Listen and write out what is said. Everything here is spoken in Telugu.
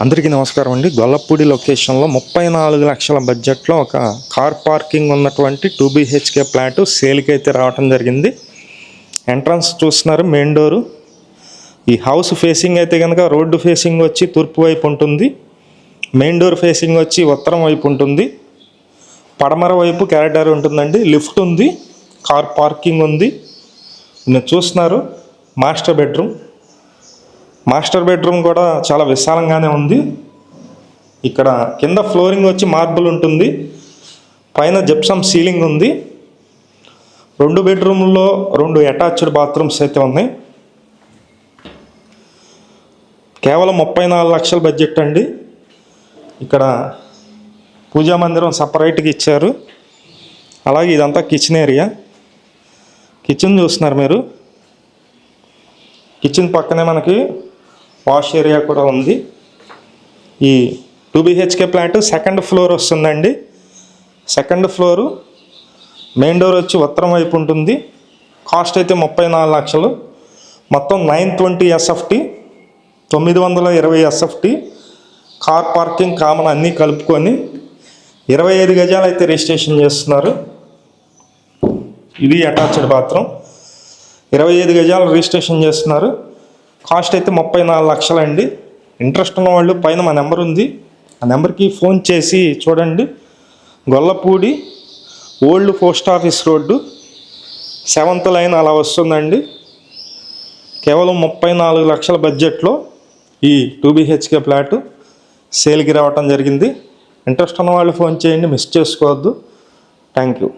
అందరికీ నమస్కారం అండి. గొల్లపూడి లొకేషన్లో 34 లక్షల బడ్జెట్లో ఒక కార్ పార్కింగ్ ఉన్నటువంటి 2 BHK ఫ్లాట్ సేల్కి అయితే రావడం జరిగింది. ఎంట్రన్స్ చూస్తున్నారు, మెయిన్ డోరు. ఈ హౌస్ ఫేసింగ్ అయితే కనుక రోడ్డు ఫేసింగ్ వచ్చి తూర్పు వైపు ఉంటుంది. మెయిన్ డోర్ ఫేసింగ్ వచ్చి ఉత్తరం వైపు ఉంటుంది. పడమర వైపు క్యారిడార్ ఉంటుందండి. లిఫ్ట్ ఉంది, కార్ పార్కింగ్ ఉంది. మీరు చూస్తున్నారు మాస్టర్ బెడ్రూమ్ కూడా చాలా విశాలంగానే ఉంది. ఇక్కడ కింద ఫ్లోరింగ్ వచ్చి మార్బుల్ ఉంటుంది, పైన జిప్సమ్ సీలింగ్ ఉంది. 2 బెడ్రూమ్లో 2 అటాచ్డ్ బాత్రూమ్స్ అయితే ఉన్నాయి. కేవలం 34 లక్షల బడ్జెట్ అండి. ఇక్కడ పూజా మందిరం సపరేట్గా ఇచ్చారు. అలాగే ఇదంతా కిచెన్ ఏరియా. కిచెన్ చూస్తున్నారు మీరు. కిచెన్ పక్కనే మనకి వాష్ ఏరియా కూడా ఉంది. ఈ 2 BHK ఫ్లాట్ సెకండ్ ఫ్లోర్ వస్తుందండి. సెకండ్ ఫ్లోరు మెయిన్ డోర్ వచ్చి ఉత్తరం వైపు ఉంటుంది. కాస్ట్ అయితే 34 లక్షలు. మొత్తం 920 SFT, 920 SFT, car parking common అన్నీ కలుపుకొని 25 గజాలు అయితే రిజిస్ట్రేషన్ చేస్తున్నారు. ఇది అటాచ్డ్ బాత్రూమ్. 25 గజాలు రిజిస్ట్రేషన్ చేస్తున్నారు. కాస్ట్ అయితే 34 లక్షలండి. ఇంట్రెస్ట్ ఉన్న వాళ్ళు పైన మా నెంబర్ ఉంది, ఆ నెంబర్కి ఫోన్ చేసి చూడండి. Gollapudi old post office road 7th line అలా వస్తుందండి. కేవలం 34 లక్షల బడ్జెట్లో ఈ 2 BHK ఫ్లాట్ సేల్కి రావటం జరిగింది. ఇంట్రెస్ట్ ఉన్న వాళ్ళు ఫోన్ చేయండి, మిస్ చేసుకోవద్దు. Thank you.